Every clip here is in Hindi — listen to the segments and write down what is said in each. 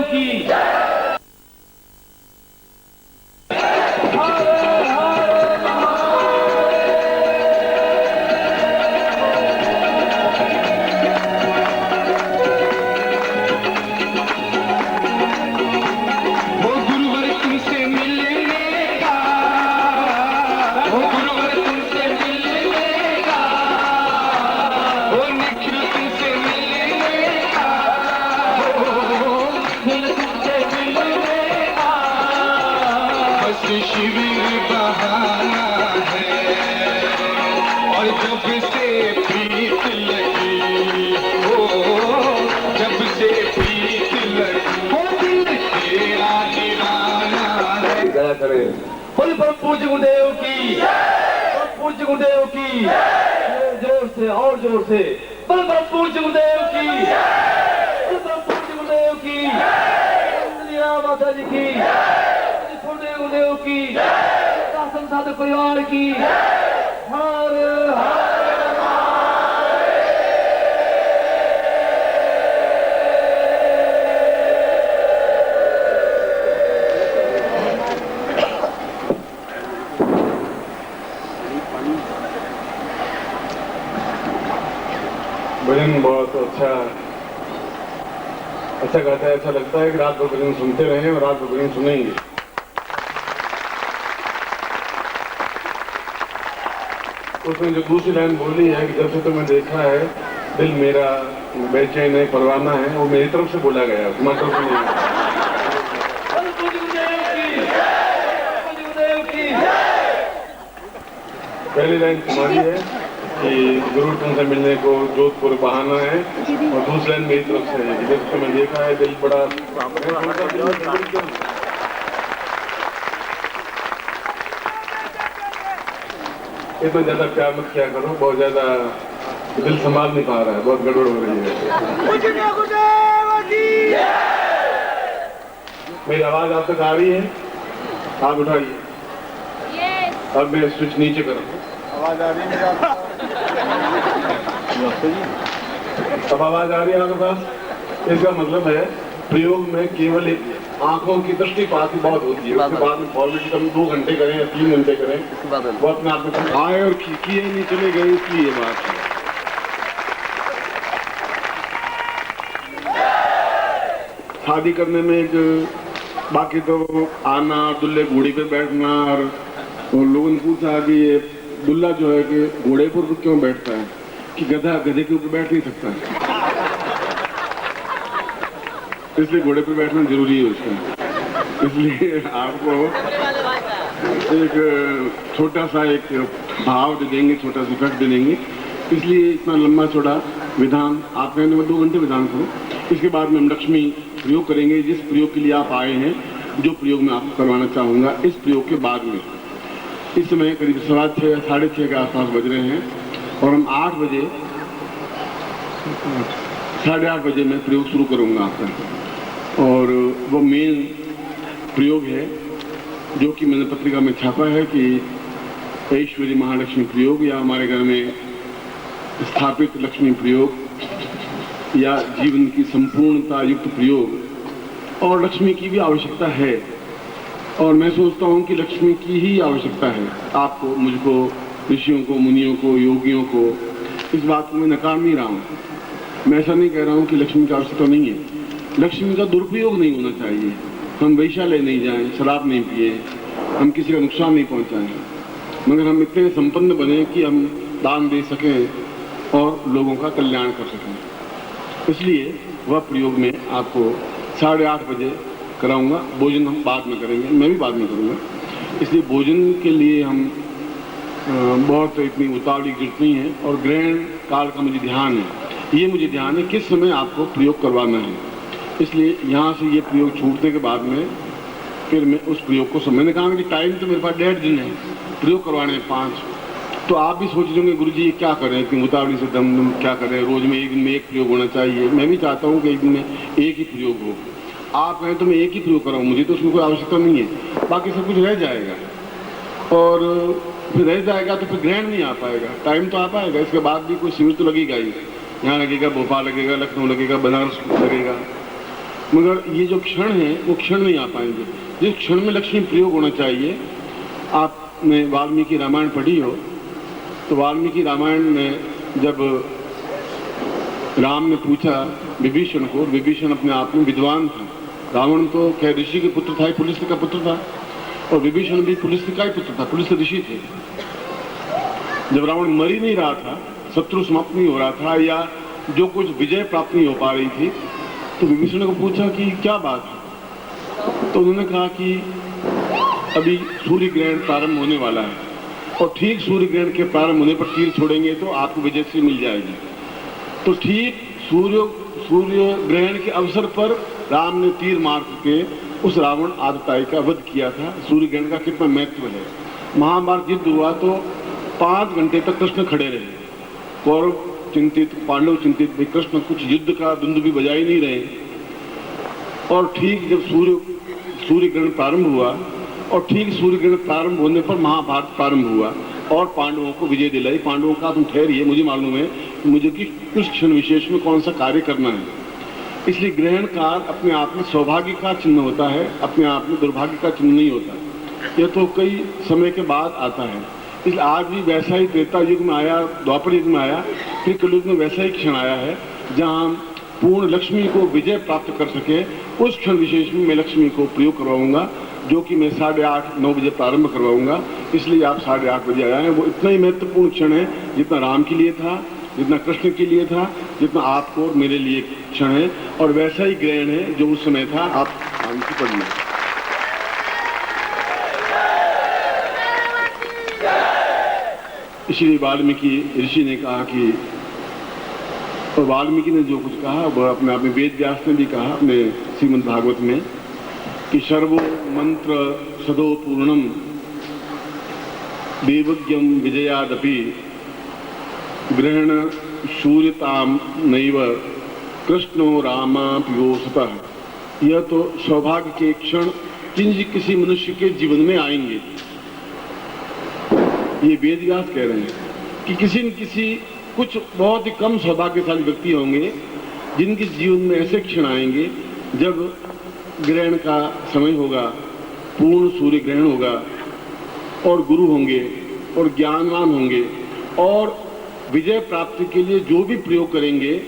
की। शिविर बहाना है और जब से प्रीत लगी हो, जब से प्रीत लगी हो, दिल तेरा दीवाना है। दया करे। बोल परम पूज्य गुरुदेव की, परम पूज्य गुरुदेव की। जोर से और जोर से बोल परम पूज्य गुरुदेव की, बोल परम पूज्य गुरुदेव की। माता जी की, गुरुदेव की, साधक परिवार की। हर भजन बहुत अच्छा गाता है। ऐसा लगता है कि रात भर भजन सुनते रहें और रात भर भजन सुनेंगे। उसने जो दूसरी लाइन बोली है कि जब से तुम्हें देखा है दिल मेरा बेचैन है परवाना है, वो मेरी तरफ से बोला गया, तुम्हारी तरफ से नहीं। पहली लाइन तुम्हारी है कि गुरु तुमसे मिलने को जोधपुर बहाना है, और दूसरी लाइन मेरी तरफ से है कि जब तुम्हें देखा है दिल बड़ा। इतना ज्यादा प्यार मत किया करो, बहुत ज्यादा दिल संभाल नहीं पा रहा है, बहुत गड़बड़ हो रही है। मेरी आवाज आप तक आ रही है? आप उठाइए। अब मैं स्विच नीचे करूँ। आवाज आ रही है? अब आवाज आ रही है आपके पास? इसका मतलब है प्रयोग में केवल एक आंखों की दृष्टिपात ही बहुत होती है, उसके बाद में फॉर्मेलिटी कम 2 घंटे करें या 3 घंटे करें, वो अपने आप में आए और किए नहीं चले गए, इसलिए बात है। शादी करने में एक बाकी तो आना, दुल्हे घोड़ी पे बैठना, और लोगों ने पूछा कि ये दुल्हा जो है कि घोड़े पर क्यों बैठता है, कि गधा गधे के ऊपर बैठ नहीं सकता, इसलिए घोड़े पर बैठना जरूरी है उसका। इसलिए आपको एक छोटा सा एक भाव दे देंगे, छोटा सा इफेक्ट दे देंगे, इसलिए इतना लंबा चौड़ा विधान आप कहने में 2 घंटे विधान करो। इसके बाद में हम लक्ष्मी प्रयोग करेंगे, जिस प्रयोग के लिए आप आए हैं, जो प्रयोग मैं आपको करवाना चाहूँगा। इस प्रयोग के बाद में इस समय करीब 6:15 साढ़े 6 के आसपास बज रहे हैं, और हम 8 बजे 8:30 बजे मैं प्रयोग शुरू करूँगा आपका। और वो मेन प्रयोग है जो कि मैंने पत्रिका में छापा है कि ऐश्वर्य महालक्ष्मी प्रयोग, या हमारे घर में स्थापित लक्ष्मी प्रयोग, या जीवन की संपूर्णता युक्त प्रयोग। और लक्ष्मी की भी आवश्यकता है, और मैं सोचता हूँ कि लक्ष्मी की ही आवश्यकता है। आपको, मुझको, ऋषियों को, मुनियों को, योगियों को, इस बात को मैं नकार नहीं रहा हूँ। मैं ऐसा नहीं कह रहा हूँ कि लक्ष्मी की आवश्यकता नहीं है। लक्ष्मी का दुरुपयोग नहीं होना चाहिए। हम वैशाल्य नहीं जाएं, शराब नहीं पिए, हम किसी का नुकसान नहीं पहुँचाएं, मगर हम इतने संपन्न बने कि हम दान दे सकें और लोगों का कल्याण कर सकें। इसलिए वह प्रयोग में आपको 8:30 बजे कराऊंगा। भोजन हम बाद में करेंगे, मैं भी बाद में करूंगा। इसलिए भोजन के लिए हम बहुत इतनी उतावली की जरूरत नहीं है। और ग्रहण काल का मुझे ध्यान है, ये मुझे ध्यान है किस समय आपको प्रयोग करवाना है। इसलिए यहाँ से ये प्रयोग छूटने के बाद में फिर मैं उस प्रयोग को मैंने कहा कि टाइम तो मेरे पास 1.5 दिन है, प्रयोग करवाने 5। तो आप भी सोच रहे गुरु जी ये क्या करें, कि उतावली से दम क्या करें, रोज में एक दिन में एक प्रयोग होना चाहिए। मैं भी चाहता हूँ कि एक दिन में एक ही प्रयोग हो। आप कहें तो मैं एक ही प्रयोग कराऊँ, मुझे तो उसमें कोई आवश्यकता नहीं है, बाकी सब कुछ रह जाएगा। और फिर रह जाएगा तो फिर ग्रहण नहीं आ पाएगा, टाइम तो आ पाएगा। इसके बाद भी कोई शिविर तो लगेगा ही, यहाँ लगेगा, भोपाल लगेगा, लखनऊ लगेगा, बनारस लगेगा, मगर ये जो क्षण है वो क्षण नहीं आ पाएंगे। जिस क्षण में लक्ष्मी प्रयोग होना चाहिए, आपने वाल्मीकि रामायण पढ़ी हो तो वाल्मीकि रामायण में जब राम ने पूछा विभीषण को, विभीषण अपने आप में विद्वान था, रावण तो खैर ऋषि के पुत्र था, पुलस्त्य का पुत्र था, और विभीषण भी पुलस्त्य का ही पुत्र था, पुलस्त्य ऋषि थे। जब रावण मर ही नहीं रहा था, शत्रु समाप्त नहीं हो रहा था, या जो कुछ विजय प्राप्त नहीं हो पा रही थी, तो विभीषण को पूछा कि क्या बात है। तो उन्होंने कहा कि अभी सूर्य ग्रहण प्रारंभ होने वाला है और ठीक सूर्य ग्रहण के प्रारंभ होने पर तीर छोड़ेंगे तो आपको विजय से मिल जाएगी। तो ठीक सूर्य ग्रहण के अवसर पर राम ने तीर मार के उस रावण आतताई का वध किया था। सूर्य ग्रहण का कितना महत्व है। महाभारत युद्ध हुआ तो 5 घंटे तक कृष्ण खड़े रहे, कौरव चिंतित, पांडव चिंतित, भाई कृष्ण कुछ युद्ध का धुंध भी बजा ही नहीं रहे। और ठीक जब सूर्य ग्रहण प्रारंभ हुआ और ठीक सूर्य ग्रहण प्रारंभ होने पर महाभारत प्रारंभ हुआ और पांडवों को विजय दिलाई। पांडवों का तुम ठहरिए, मुझे मालूम है मुझे कि कुछ क्षण विशेष में कौन सा कार्य करना है। इसलिए ग्रहण काल अपने आप में सौभाग्य का चिन्ह होता है, अपने आप में दुर्भाग्य का चिन्ह नहीं होता। यह तो कई समय के बाद आता है। इसलिए आज भी वैसा ही त्रेता युग में आया, द्वापर युग में आया, फिर कलयुग में वैसा ही क्षण आया है जहाँ पूर्ण लक्ष्मी को विजय प्राप्त कर सके। उस क्षण विशेष में मैं लक्ष्मी को प्रयोग करवाऊंगा, जो कि मैं 8:30-9 बजे प्रारंभ करवाऊंगा। इसलिए आप 8:30 बजे आए हैं। वो इतना ही महत्वपूर्ण क्षण है जितना राम के लिए था, जितना कृष्ण के लिए था, जितना आपको और मेरे लिए क्षण है, और वैसा ही ग्रहण है जो उस समय था। आप आगे से पढ़िए। इसलिए वाल्मीकि ऋषि ने कहा कि, और वाल्मीकि ने जो कुछ कहा वह अपने आप में वेद व्यास ने भी कहा अपने श्रीमद् भागवत में कि सर्वो मंत्र सदो पूर्णम देवज्ञम विजयादपि ग्रहण शूर्यताम नैव कृष्णो रामाप्योसतः। यह तो सौभाग्य के क्षण किसी मनुष्य के जीवन में आएंगे। ये वेद व्यास कह रहे हैं कि किसी न किसी कुछ बहुत ही कम सौभाग्यशाली व्यक्ति होंगे जिनके जीवन में ऐसे क्षण आएंगे जब ग्रहण का समय होगा, पूर्ण सूर्य ग्रहण होगा, और गुरु होंगे और ज्ञानवान होंगे और विजय प्राप्ति के लिए जो भी प्रयोग करेंगे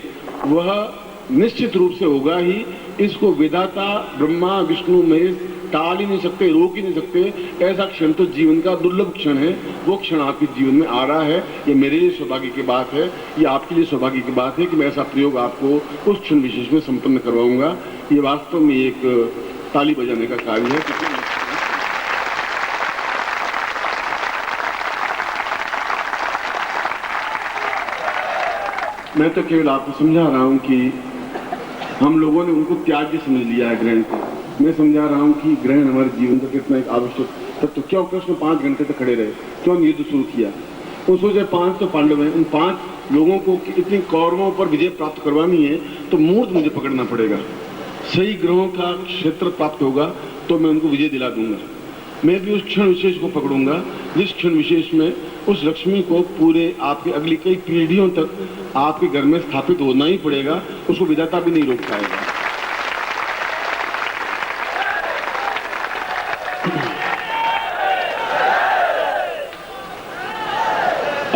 वह निश्चित रूप से होगा ही। इसको विधाता ब्रह्मा विष्णु महेश टाल ही नहीं सकते, रोक ही नहीं सकते। ऐसा क्षण तो जीवन का दुर्लभ क्षण है। वो क्षण आपके जीवन में आ रहा है। ये मेरे लिए सौभाग्य की बात है, ये आपके लिए सौभाग्य की बात है कि मैं ऐसा प्रयोग आपको उस क्षण विशेष में संपन्न करवाऊंगा। ये वास्तव में एक ताली बजाने का कार्य है। मैं तो केवल आपको समझा रहा हूं कि हम लोगों ने उनको त्याज्य समझ लिया है ग्रहण को। मैं समझा रहा हूं कि ग्रहण हमारे जीवन का कितना एक आवश्यक तत्व। क्यों कृष्ण 5 घंटे तक खड़े रहे, क्यों युद्ध शुरू किया? वो सोचे 5 तो पांडव हैं, उन 5 लोगों को इतनी कौरवों पर विजय प्राप्त करवानी है तो मूर्त मुझे पकड़ना पड़ेगा। सही ग्रहों का क्षेत्र प्राप्त होगा तो मैं उनको विजय दिला दूंगा। मैं भी उस क्षण विशेष को पकड़ूंगा जिस क्षण विशेष में उस लक्ष्मी को पूरे आपके अगली कई पीढ़ियों तक आपके घर में स्थापित होना ही पड़ेगा। उसको विधाता भी नहीं रोक पाएगा।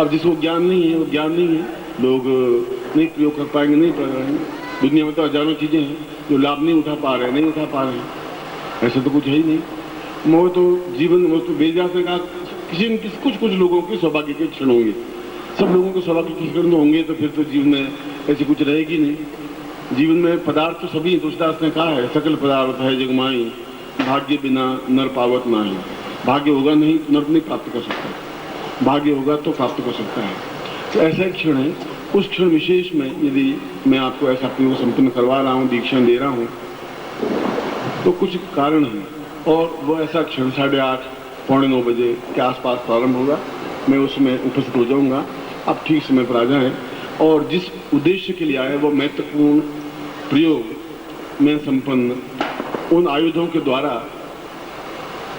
अब जिसको ज्ञान नहीं है वो ज्ञान नहीं है, लोग नहीं प्रयोग कर पाएंगे, नहीं पढ़ रहे हैं। दुनिया में तो हजारों चीजें हैं जो लाभ नहीं उठा पा रहे हैं। ऐसा तो कुछ है ही नहीं। वो तो जीवन में तो वेदव्यास ने कहा कुछ लोगों के सौभाग्य के क्षण होंगे। सब लोगों के सौभाग्य के क्षण होंगे तो फिर तो जीवन में ऐसी कुछ रहेगी नहीं। जीवन में पदार्थ तो सभी, तुलसीदास ने कहा है सकल पदार्थ है जगमाई, भाग्य बिना नर पावत ना है। भाग्य होगा नहीं तो नर नहीं प्राप्त कर सकता, भाग्य होगा तो प्राप्त कर सकता है। तो ऐसा एक क्षण है। उस क्षण विशेष में यदि मैं आपको ऐसा प्रयोग संपन्न करवा रहा हूँ, दीक्षा दे रहा हूँ, तो कुछ कारण है। और वो ऐसा क्षण 8:30-9 बजे के आसपास प्रारंभ होगा। मैं उसमें उपस्थित हो जाऊंगा। आप ठीक समय पर आ जाएं और जिस उद्देश्य के लिए आए वो महत्वपूर्ण प्रयोग में संपन्न उन आयुधों के द्वारा,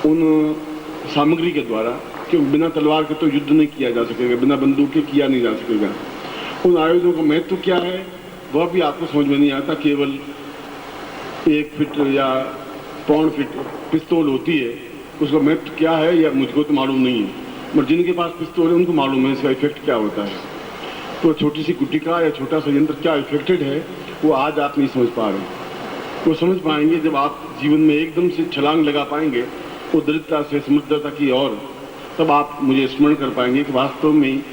उन सामग्री के द्वारा, क्योंकि बिना तलवार के तो युद्ध नहीं किया जा सकेगा, बिना बंदूक के किया नहीं जा सकेगा। उन आयुधों का महत्व क्या है वह भी आपको समझ में नहीं आता। केवल 1 फीट या पौन फीट पिस्तौल होती है, उसका महत्व क्या है या मुझको तो मालूम नहीं है, मगर जिनके पास पिस्तौल है उनको मालूम है इसका इफेक्ट क्या होता है। तो छोटी सी गुटिका या छोटा सा यंत्र क्या इफेक्टेड है वो आज आप नहीं समझ पा रहे। वो समझ पाएंगे जब आप जीवन में एकदम से छलांग लगा पाएंगे वो दरिद्रता से समृद्धता की ओर, तब आप मुझे स्मरण कर पाएंगे कि वास्तव में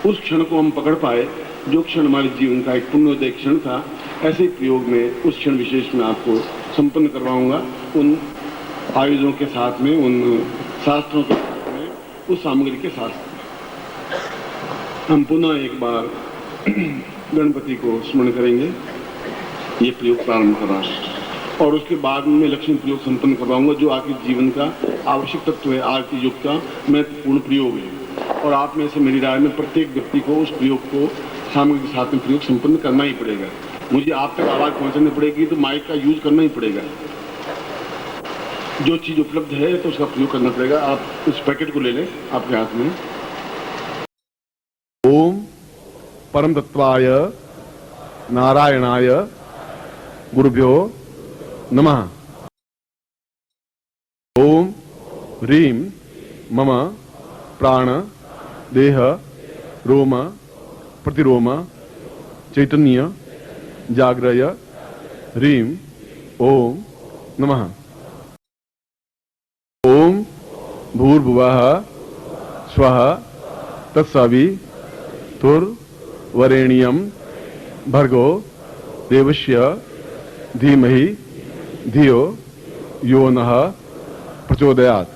उस क्षण को हम पकड़ पाए जो क्षण हमारे जीवन का एक पुण्योदय क्षण था। ऐसे ही प्रयोग में उस क्षण विशेष में आपको संपन्न करवाऊंगा उन आयुधों के साथ में, उन शास्त्रों के साथ में, उस सामग्री के साथ। हम पुनः एक बार गणपति को स्मरण करेंगे, ये प्रयोग प्रारंभ करा और उसके बाद में लक्ष्मी प्रयोग संपन्न करवाऊंगा जो आपके जीवन का आवश्यक तत्व है, आज के युग का महत्वपूर्ण प्रयोग है। और आप में से मेरी राय में प्रत्येक व्यक्ति को उस प्रयोग को सामग्री के साथ में प्रयोग संपन्न करना ही पड़ेगा। मुझे आप तक आवाज पहुंचानी पड़ेगी तो माइक का यूज करना ही पड़ेगा। जो चीज उपलब्ध है तो उसका प्रयोग करना पड़ेगा। आप उस पैकेट को ले लें आपके हाथ में। ओम परम तत्वाय नारायणाय गुरुभ्यो नमः। ओम ह्रीं मम प्राण देह रोम प्रतिरोम चैतन्य जाग्रय ह्रीं ओम नमः। ओम भूर्भुवः स्वः तत्सवितुर्वरेण्यं भर्गो देवस्य धीमहि धियो यो नः प्रचोदयात्।